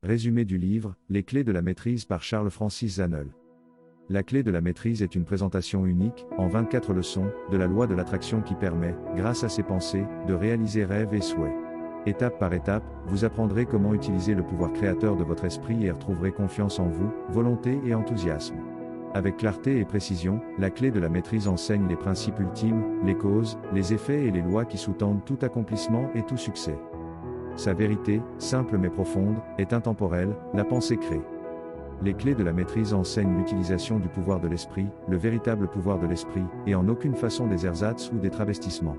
Résumé du livre, Les clés de la maîtrise par Charles Francis Zahnel. La clé de la maîtrise est une présentation unique, en 24 leçons, de la loi de l'attraction qui permet, grâce à ses pensées, de réaliser rêves et souhaits. Étape par étape, vous apprendrez comment utiliser le pouvoir créateur de votre esprit et retrouverez confiance en vous, volonté et enthousiasme. Avec clarté et précision, la clé de la maîtrise enseigne les principes ultimes, les causes, les effets et les lois qui sous-tendent tout accomplissement et tout succès. Sa vérité, simple mais profonde, est intemporelle, la pensée crée. Les clés de la maîtrise enseignent l'utilisation du pouvoir de l'esprit, le véritable pouvoir de l'esprit, et en aucune façon des ersatz ou des travestissements.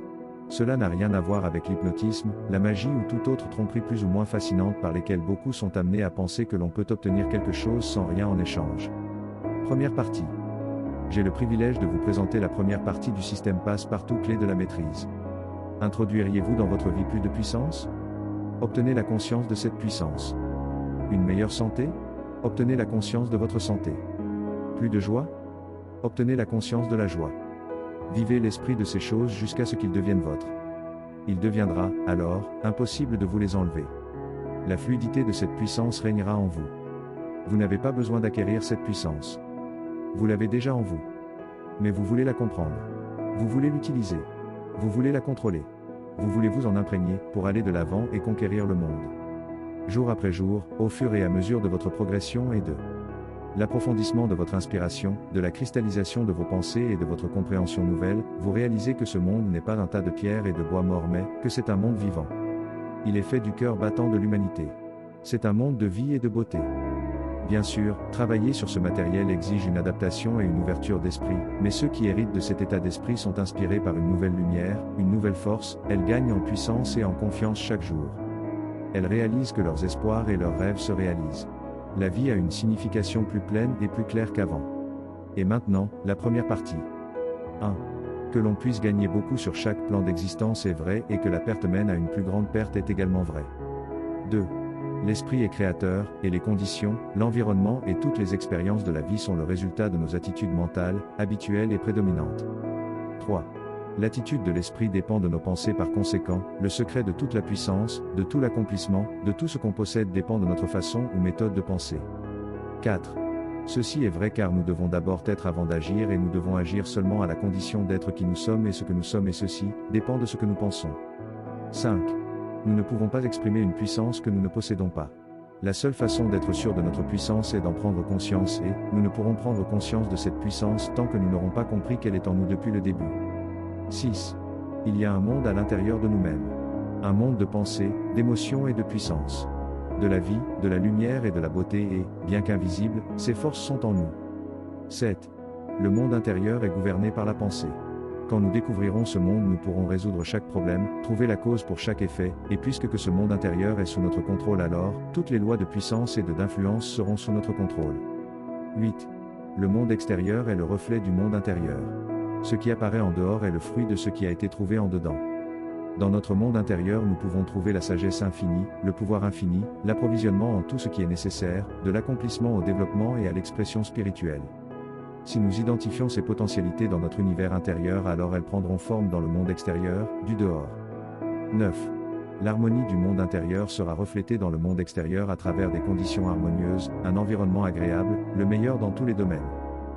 Cela n'a rien à voir avec l'hypnotisme, la magie ou toute autre tromperie plus ou moins fascinante par lesquelles beaucoup sont amenés à penser que l'on peut obtenir quelque chose sans rien en échange. Première partie. J'ai le privilège de vous présenter la première partie du système Passe-Partout Clé de la maîtrise. Introduiriez-vous dans votre vie plus de puissance ? Obtenez la conscience de cette puissance. Une meilleure santé ? Obtenez la conscience de votre santé. Plus de joie ? Obtenez la conscience de la joie. Vivez l'esprit de ces choses jusqu'à ce qu'ils deviennent vôtres. Il deviendra, alors, impossible de vous les enlever. La fluidité de cette puissance régnera en vous. Vous n'avez pas besoin d'acquérir cette puissance. Vous l'avez déjà en vous. Mais vous voulez la comprendre. Vous voulez l'utiliser. Vous voulez la contrôler. Vous voulez vous en imprégner, pour aller de l'avant et conquérir le monde. Jour après jour, au fur et à mesure de votre progression et de l'approfondissement de votre inspiration, de la cristallisation de vos pensées et de votre compréhension nouvelle, vous réalisez que ce monde n'est pas un tas de pierres et de bois morts mais, que c'est un monde vivant. Il est fait du cœur battant de l'humanité. C'est un monde de vie et de beauté. Bien sûr, travailler sur ce matériel exige une adaptation et une ouverture d'esprit, mais ceux qui héritent de cet état d'esprit sont inspirés par une nouvelle lumière, une nouvelle force, elles gagnent en puissance et en confiance chaque jour. Elles réalisent que leurs espoirs et leurs rêves se réalisent. La vie a une signification plus pleine et plus claire qu'avant. Et maintenant, la première partie. 1. Que l'on puisse gagner beaucoup sur chaque plan d'existence est vrai et que la perte mène à une plus grande perte est également vrai. 2. L'esprit est créateur, et les conditions, l'environnement et toutes les expériences de la vie sont le résultat de nos attitudes mentales, habituelles et prédominantes. 3. L'attitude de l'esprit dépend de nos pensées par conséquent, le secret de toute la puissance, de tout l'accomplissement, de tout ce qu'on possède dépend de notre façon ou méthode de penser. 4. Ceci est vrai car nous devons d'abord être avant d'agir et nous devons agir seulement à la condition d'être qui nous sommes et ce que nous sommes et ceci dépend de ce que nous pensons. 5. Nous ne pouvons pas exprimer une puissance que nous ne possédons pas. La seule façon d'être sûr de notre puissance est d'en prendre conscience et, nous ne pourrons prendre conscience de cette puissance tant que nous n'aurons pas compris qu'elle est en nous depuis le début. 6. Il y a un monde à l'intérieur de nous-mêmes. Un monde de pensée, d'émotions et de puissance. De la vie, de la lumière et de la beauté et, bien qu'invisibles, ces forces sont en nous. 7. Le monde intérieur est gouverné par la pensée. Quand nous découvrirons ce monde, nous pourrons résoudre chaque problème, trouver la cause pour chaque effet, et puisque que ce monde intérieur est sous notre contrôle alors, toutes les lois de puissance et d'influence seront sous notre contrôle. 8. Le monde extérieur est le reflet du monde intérieur. Ce qui apparaît en dehors est le fruit de ce qui a été trouvé en dedans. Dans notre monde intérieur, nous pouvons trouver la sagesse infinie, le pouvoir infini, l'approvisionnement en tout ce qui est nécessaire, de l'accomplissement au développement et à l'expression spirituelle. Si nous identifions ces potentialités dans notre univers intérieur, alors elles prendront forme dans le monde extérieur, du dehors. 9. L'harmonie du monde intérieur sera reflétée dans le monde extérieur à travers des conditions harmonieuses, un environnement agréable, le meilleur dans tous les domaines.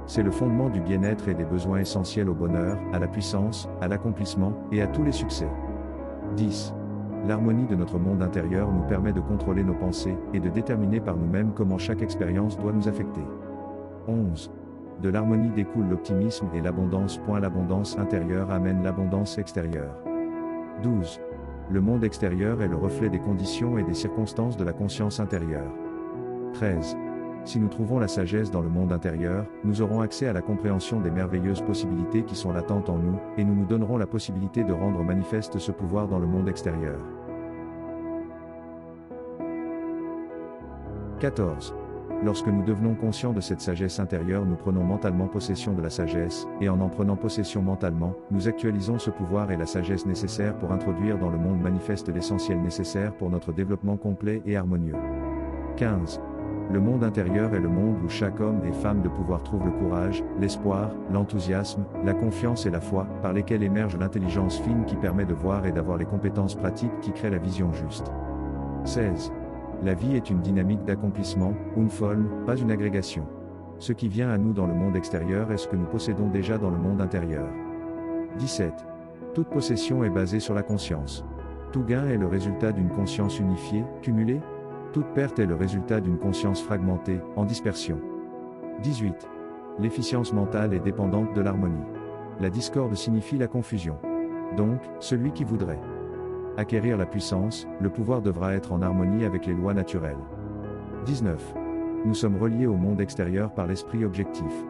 C'est le fondement du bien-être et des besoins essentiels au bonheur, à la puissance, à l'accomplissement, et à tous les succès. 10. L'harmonie de notre monde intérieur nous permet de contrôler nos pensées, et de déterminer par nous-mêmes comment chaque expérience doit nous affecter. 11. De l'harmonie découle l'optimisme et l'abondance. L'abondance intérieure amène l'abondance extérieure. 12. Le monde extérieur est le reflet des conditions et des circonstances de la conscience intérieure. 13. Si nous trouvons la sagesse dans le monde intérieur, nous aurons accès à la compréhension des merveilleuses possibilités qui sont latentes en nous, et nous nous donnerons la possibilité de rendre manifeste ce pouvoir dans le monde extérieur. 14. Lorsque nous devenons conscients de cette sagesse intérieure, nous prenons mentalement possession de la sagesse, et en prenant possession mentalement, nous actualisons ce pouvoir et la sagesse nécessaire pour introduire dans le monde manifeste l'essentiel nécessaire pour notre développement complet et harmonieux. 15. Le monde intérieur est le monde où chaque homme et femme de pouvoir trouve le courage, l'espoir, l'enthousiasme, la confiance et la foi, par lesquels émerge l'intelligence fine qui permet de voir et d'avoir les compétences pratiques qui créent la vision juste. 16. La vie est une dynamique d'accomplissement, une forme, pas une agrégation. Ce qui vient à nous dans le monde extérieur est ce que nous possédons déjà dans le monde intérieur. 17. Toute possession est basée sur la conscience. Tout gain est le résultat d'une conscience unifiée, cumulée. Toute perte est le résultat d'une conscience fragmentée, en dispersion. 18. L'efficience mentale est dépendante de l'harmonie. La discorde signifie la confusion. Donc, celui qui voudrait acquérir la puissance, le pouvoir devra être en harmonie avec les lois naturelles. 19. Nous sommes reliés au monde extérieur par l'esprit objectif.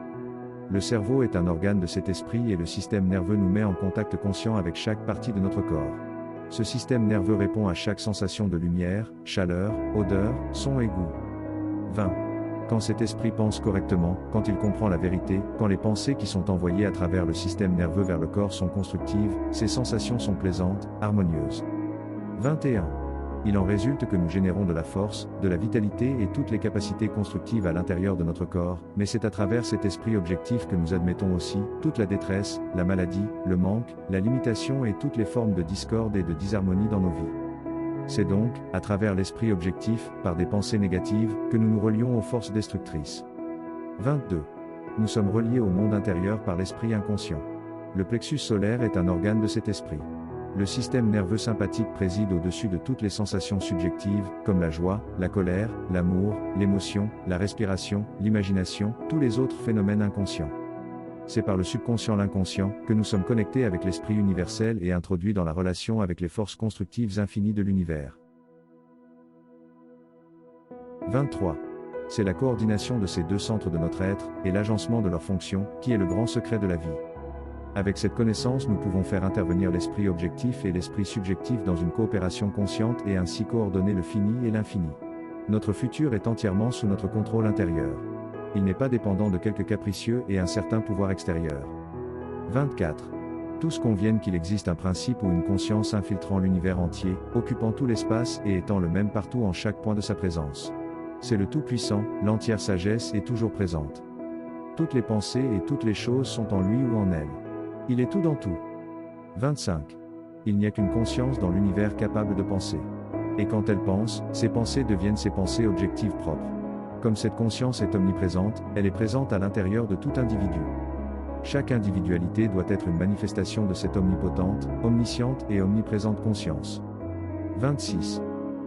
Le cerveau est un organe de cet esprit et le système nerveux nous met en contact conscient avec chaque partie de notre corps. Ce système nerveux répond à chaque sensation de lumière, chaleur, odeur, son et goût. 20. Quand cet esprit pense correctement, quand il comprend la vérité, quand les pensées qui sont envoyées à travers le système nerveux vers le corps sont constructives, ces sensations sont plaisantes, harmonieuses. 21. Il en résulte que nous générons de la force, de la vitalité et toutes les capacités constructives à l'intérieur de notre corps, mais c'est à travers cet esprit objectif que nous admettons aussi toute la détresse, la maladie, le manque, la limitation et toutes les formes de discorde et de disharmonie dans nos vies. C'est donc, à travers l'esprit objectif, par des pensées négatives, que nous nous relions aux forces destructrices. 22. Nous sommes reliés au monde intérieur par l'esprit inconscient. Le plexus solaire est un organe de cet esprit. Le système nerveux sympathique préside au-dessus de toutes les sensations subjectives, comme la joie, la colère, l'amour, l'émotion, la respiration, l'imagination, tous les autres phénomènes inconscients. C'est par le subconscient l'inconscient, que nous sommes connectés avec l'esprit universel et introduits dans la relation avec les forces constructives infinies de l'univers. 23. C'est la coordination de ces deux centres de notre être, et l'agencement de leurs fonctions, qui est le grand secret de la vie. Avec cette connaissance nous pouvons faire intervenir l'esprit objectif et l'esprit subjectif dans une coopération consciente et ainsi coordonner le fini et l'infini. Notre futur est entièrement sous notre contrôle intérieur. Il n'est pas dépendant de quelque capricieux et incertain pouvoir extérieur. 24. Tous conviennent qu'il existe un principe ou une conscience infiltrant l'univers entier, occupant tout l'espace et étant le même partout en chaque point de sa présence. C'est le Tout-Puissant, l'entière sagesse est toujours présente. Toutes les pensées et toutes les choses sont en lui ou en elle. Il est tout dans tout. 25. Il n'y a qu'une conscience dans l'univers capable de penser. Et quand elle pense, ses pensées deviennent ses pensées objectives propres. Comme cette conscience est omniprésente, elle est présente à l'intérieur de tout individu. Chaque individualité doit être une manifestation de cette omnipotente, omnisciente et omniprésente conscience. 26.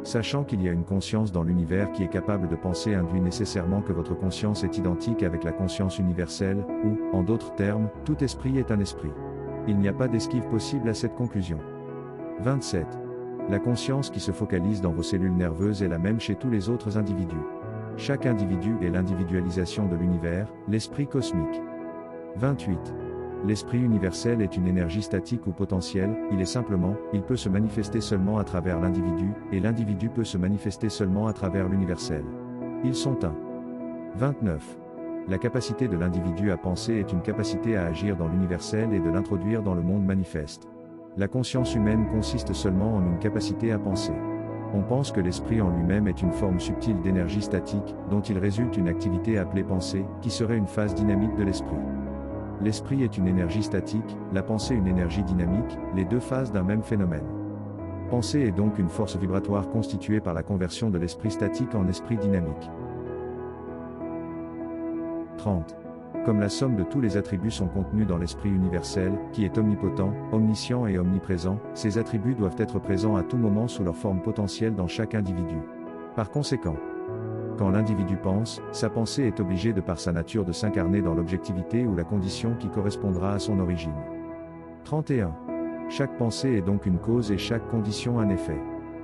Sachant qu'il y a une conscience dans l'univers qui est capable de penser induit nécessairement que votre conscience est identique avec la conscience universelle, ou, en d'autres termes, tout esprit est un esprit. Il n'y a pas d'esquive possible à cette conclusion. 27. La conscience qui se focalise dans vos cellules nerveuses est la même chez tous les autres individus. Chaque individu est l'individualisation de l'univers, l'esprit cosmique. 28. L'esprit universel est une énergie statique ou potentielle, il peut se manifester seulement à travers l'individu, et l'individu peut se manifester seulement à travers l'universel. Ils sont un. 29. La capacité de l'individu à penser est une capacité à agir dans l'universel et de l'introduire dans le monde manifeste. La conscience humaine consiste seulement en une capacité à penser. On pense que l'esprit en lui-même est une forme subtile d'énergie statique, dont il résulte une activité appelée pensée, qui serait une phase dynamique de l'esprit. L'esprit est une énergie statique, la pensée une énergie dynamique, les deux phases d'un même phénomène. Penser est donc une force vibratoire constituée par la conversion de l'esprit statique en esprit dynamique. 30. Comme la somme de tous les attributs sont contenus dans l'esprit universel, qui est omnipotent, omniscient et omniprésent, ces attributs doivent être présents à tout moment sous leur forme potentielle dans chaque individu. Par conséquent, quand l'individu pense, sa pensée est obligée de par sa nature de s'incarner dans l'objectivité ou la condition qui correspondra à son origine. 31. Chaque pensée est donc une cause et chaque condition un effet.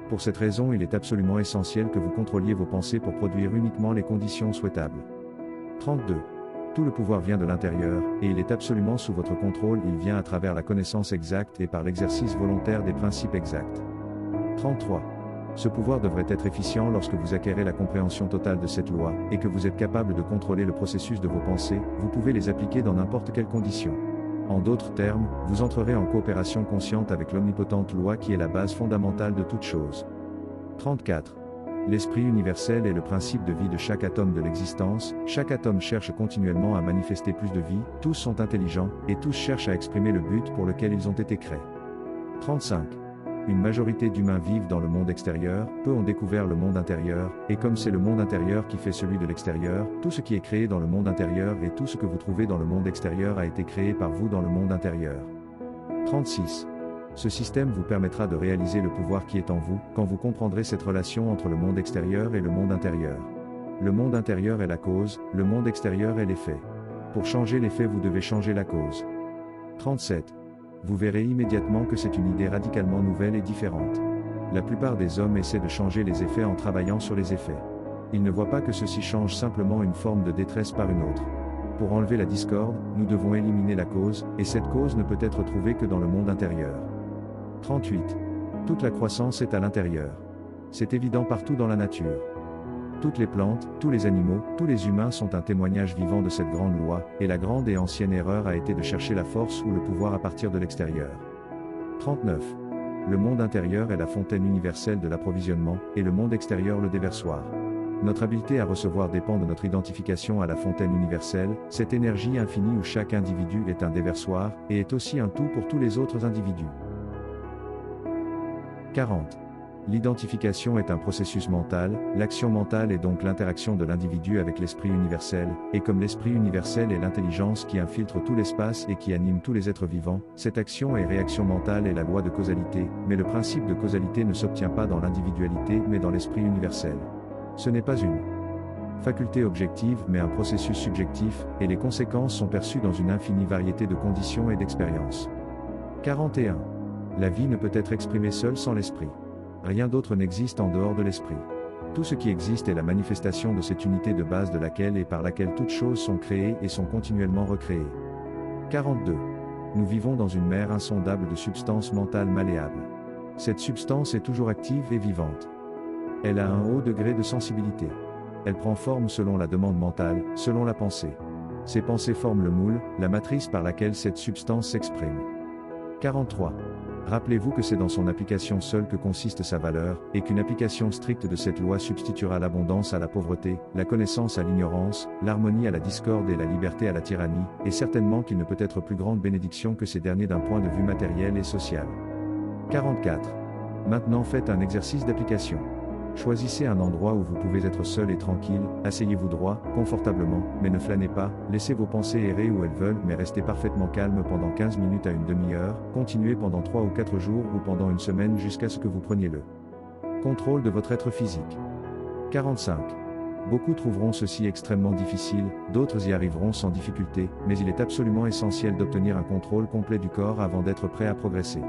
Pour cette raison il est absolument essentiel que vous contrôliez vos pensées pour produire uniquement les conditions souhaitables. 32. Tout le pouvoir vient de l'intérieur, et il est absolument sous votre contrôle, il vient à travers la connaissance exacte et par l'exercice volontaire des principes exacts. 33. Ce pouvoir devrait être efficient lorsque vous acquérez la compréhension totale de cette loi, et que vous êtes capable de contrôler le processus de vos pensées, vous pouvez les appliquer dans n'importe quelle condition. En d'autres termes, vous entrerez en coopération consciente avec l'omnipotente loi qui est la base fondamentale de toute chose. 34. L'esprit universel est le principe de vie de chaque atome de l'existence, chaque atome cherche continuellement à manifester plus de vie, tous sont intelligents, et tous cherchent à exprimer le but pour lequel ils ont été créés. 35. une majorité d'humains vivent dans le monde extérieur, peu ont découvert le monde intérieur, et comme c'est le monde intérieur qui fait celui de l'extérieur, tout ce qui est créé dans le monde intérieur et tout ce que vous trouvez dans le monde extérieur a été créé par vous dans le monde intérieur. 36. Ce système vous permettra de réaliser le pouvoir qui est en vous, quand vous comprendrez cette relation entre le monde extérieur et le monde intérieur. Le monde intérieur est la cause, le monde extérieur est l'effet. Pour changer l'effet, vous devez changer la cause. 37. Vous verrez immédiatement que c'est une idée radicalement nouvelle et différente. La plupart des hommes essaient de changer les effets en travaillant sur les effets. Ils ne voient pas que ceci change simplement une forme de détresse par une autre. Pour enlever la discorde, nous devons éliminer la cause, et cette cause ne peut être trouvée que dans le monde intérieur. 38. Toute la croissance est à l'intérieur. C'est évident partout dans la nature. Toutes les plantes, tous les animaux, tous les humains sont un témoignage vivant de cette grande loi, et la grande et ancienne erreur a été de chercher la force ou le pouvoir à partir de l'extérieur. 39. Le monde intérieur est la fontaine universelle de l'approvisionnement, et le monde extérieur le déversoir. Notre habileté à recevoir dépend de notre identification à la fontaine universelle, cette énergie infinie où chaque individu est un déversoir, et est aussi un tout pour tous les autres individus. 40. L'identification est un processus mental, l'action mentale est donc l'interaction de l'individu avec l'esprit universel, et comme l'esprit universel est l'intelligence qui infiltre tout l'espace et qui anime tous les êtres vivants, cette action et réaction mentale est la loi de causalité, mais le principe de causalité ne s'obtient pas dans l'individualité mais dans l'esprit universel. Ce n'est pas une faculté objective mais un processus subjectif, et les conséquences sont perçues dans une infinie variété de conditions et d'expériences. 41. La vie ne peut être exprimée seule sans l'esprit. Rien d'autre n'existe en dehors de l'esprit. Tout ce qui existe est la manifestation de cette unité de base de laquelle et par laquelle toutes choses sont créées et sont continuellement recréées. 42. Nous vivons dans une mer insondable de substances mentales malléables. Cette substance est toujours active et vivante. Elle a un haut degré de sensibilité. Elle prend forme selon la demande mentale, selon la pensée. Ces pensées forment le moule, la matrice par laquelle cette substance s'exprime. 43. Rappelez-vous que c'est dans son application seule que consiste sa valeur, et qu'une application stricte de cette loi substituera l'abondance à la pauvreté, la connaissance à l'ignorance, l'harmonie à la discorde et la liberté à la tyrannie, et certainement qu'il ne peut être plus grande bénédiction que ces derniers d'un point de vue matériel et social. 44. Maintenant faites un exercice d'application. Choisissez un endroit où vous pouvez être seul et tranquille, asseyez-vous droit, confortablement, mais ne flânez pas, laissez vos pensées errer où elles veulent mais restez parfaitement calme pendant 15 minutes à une demi-heure, continuez pendant 3 ou 4 jours ou pendant une semaine jusqu'à ce que vous preniez le contrôle de votre être physique. 45. Beaucoup trouveront ceci extrêmement difficile, d'autres y arriveront sans difficulté, mais il est absolument essentiel d'obtenir un contrôle complet du corps avant d'être prêt à progresser.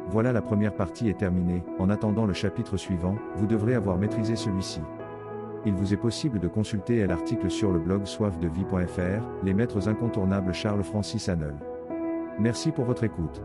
Voilà, la première partie est terminée. En attendant le chapitre suivant, vous devrez avoir maîtrisé celui-ci. Il vous est possible de consulter l'article sur le blog soifdevie.fr, les maîtres incontournables Charles Francis Haenel. Merci pour votre écoute.